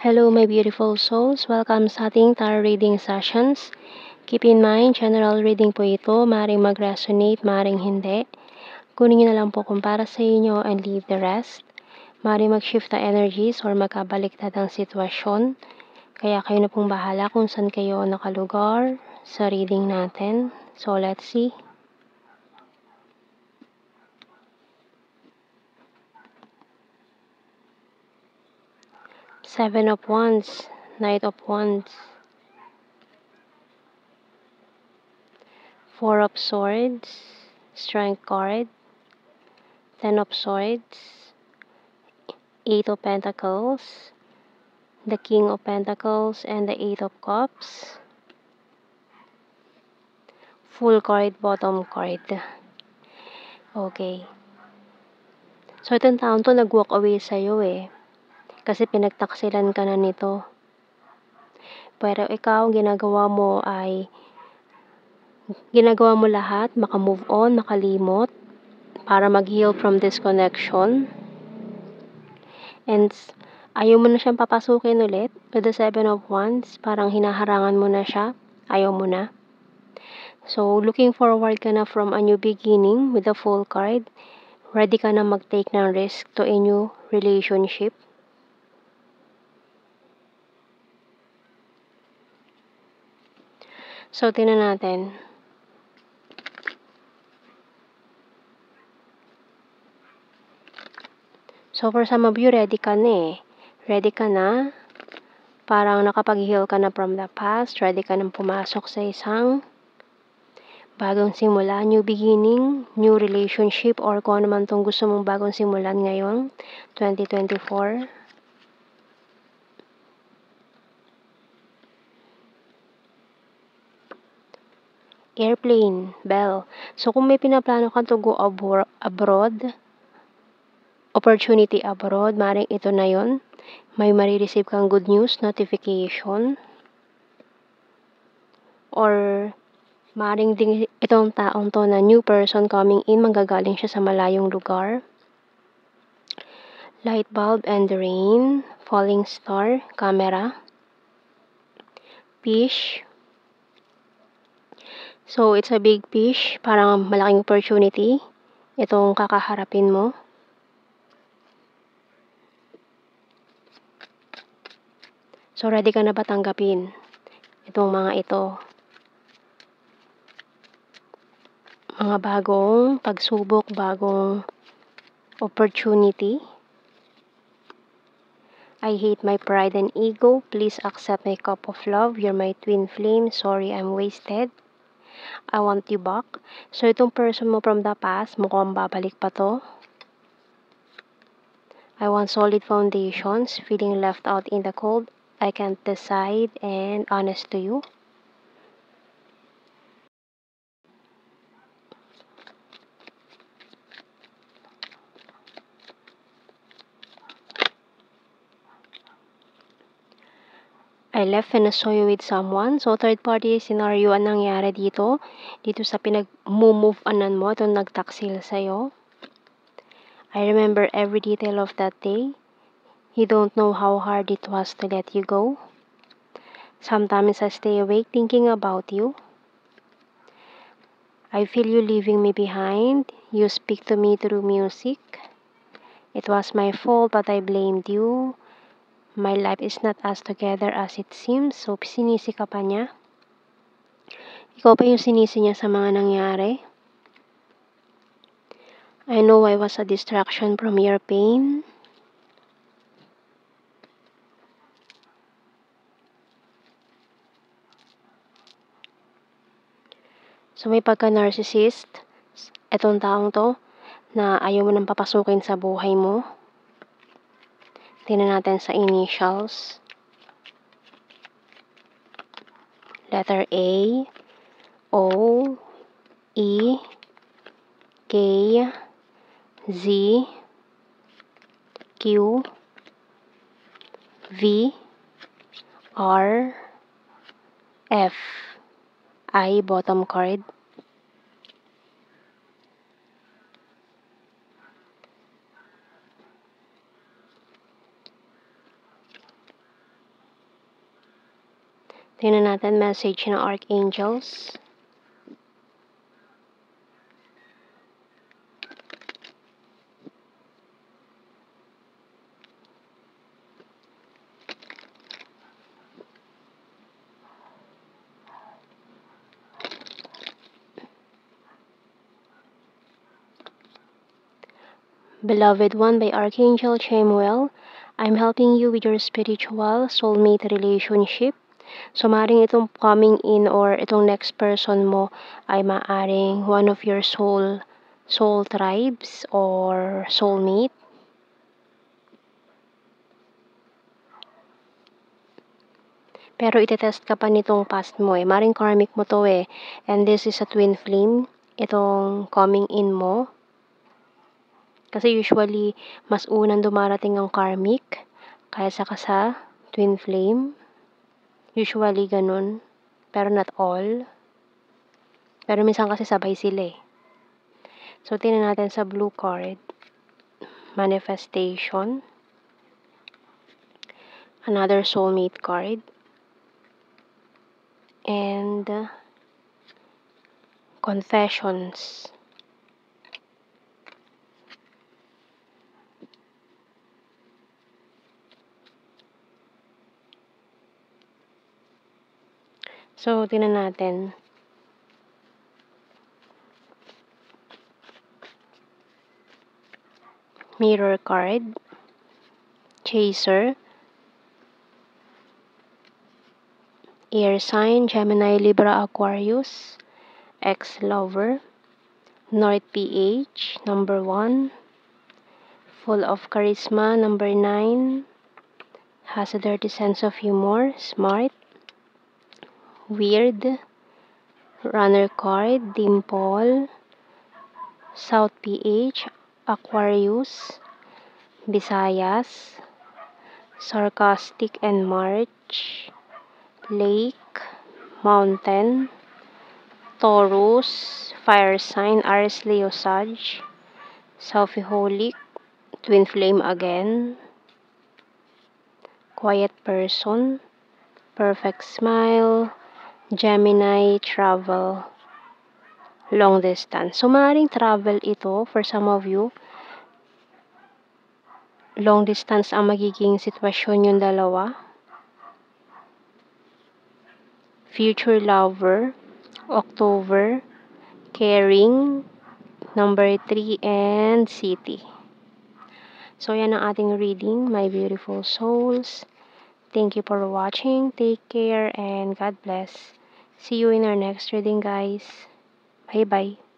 Hello, my beautiful souls. Welcome sa ating tarot reading sessions. Keep in mind, general reading po ito. Maring mag-resonate, maring hindi. Kunin nyo na lang po kung para sa inyo and leave the rest. Maring mag-shift na energies or magkabaliktad ang sitwasyon. Kaya kayo na pong bahala kung saan kayo nakalugar sa reading natin. So, let's see. Seven of Wands, Knight of Wands, Four of Swords, Strength card, Ten of Swords, Eight of Pentacles, the King of Pentacles, and the Eight of Cups, full card, bottom card. Okay. So, itong taon to nag-walk away sa'yo kasi pinagtaksilan ka na nito. Pero ikaw, ginagawa mo lahat, maka-move on, makalimot, para mag-heal from this connection. And ayaw mo na siyang papasukin ulit with the Seven of Wands. Parang hinaharangan mo na siya. Ayaw mo na. So, looking forward ka na from a new beginning with the full card. Ready ka na mag-take ng risk to a new relationship. So, tingnan natin. So, for some of you, ready ka na Ready ka na. Parang nakapag-heal ka na from the past. Ready ka na pumasok sa isang bagong simula, new beginning, new relationship, or kung ano man itong gusto mong bagong simulan ngayon, 2024. Airplane, bell. So, kung may pinaplano kang to go abroad, opportunity abroad, maring ito na yon. May marireceive kang good news, notification, or maring din itong taong to na new person coming in, manggagaling siya sa malayong lugar. Light bulb and the rain, falling star, camera, fish. So, it's a big fish, parang malaking opportunity itong kakaharapin mo. So, ready ka na ba tanggapin itong mga ito? Mga bagong pagsubok, bagong opportunity. I hate my pride and ego. Please accept my cup of love. You're my twin flame. Sorry, I'm wasted. I want you back. So, itong person mo from the past, mukhang babalik pa to. I want solid foundations. Feeling left out in the cold. I can't decide, and honest to you. I left and I saw you with someone. So, third party scenario ang nangyari dito. Dito sa pinag-move anan mo, itong nagtaksil sa'yo. I remember every detail of that day. You don't know how hard it was to let you go. Sometimes I stay awake thinking about you. I feel you leaving me behind. You speak to me through music. It was my fault, but I blamed you. My life is not as together as it seems. So, sinisi ka pa niya. Ikaw pa yung sinisi niya sa mga nangyari. I know I was a distraction from your pain. So, may pagka-narcissist, etong taong to, na ayaw mo nang papasukin sa buhay mo. Tingnan natin sa initials. Letter A, O, E, K, Z, Q, V, R, F, I, bottom card. Tingnan natin message ng Archangels. Beloved One by Archangel Chamuel, I'm helping you with your spiritual soulmate relationship. So, maaaring itong coming in or itong next person mo ay maaaring one of your soul tribes or soulmate. Pero itetest ka pa nitong past mo eh. Maring karmic mo to eh. And this is a twin flame. Itong coming in mo. Kasi usually, mas unang dumarating ang karmic kaysa ka sa twin flame. Usually, ganun. Pero not all. Pero minsan kasi sabay sila eh. So, tingnan natin sa blue card. Manifestation. Another soulmate card. And confessions. So, tingnan natin. Mirror card. Chaser. Air sign, Gemini, Libra, Aquarius. Ex-lover. North PH, number 1. Full of charisma, number 9. Has a dirty sense of humor, smart. Weird. Runner card, Dimple. South PH, Aquarius. Visayas. Sarcastic and March. Lake. Mountain. Taurus. Fire sign, Aries, Leo, Sag. Selfiholic. Twin flame again. Quiet person. Perfect smile. Gemini, travel. Long distance. So, maaaring travel ito for some of you. Long distance ang magiging sitwasyon yung dalawa. Future lover. October. Caring. Number 3 and city. So, yan ang ating reading, my beautiful souls. Thank you for watching. Take care and God bless. See you in our next reading, guys. Bye-bye.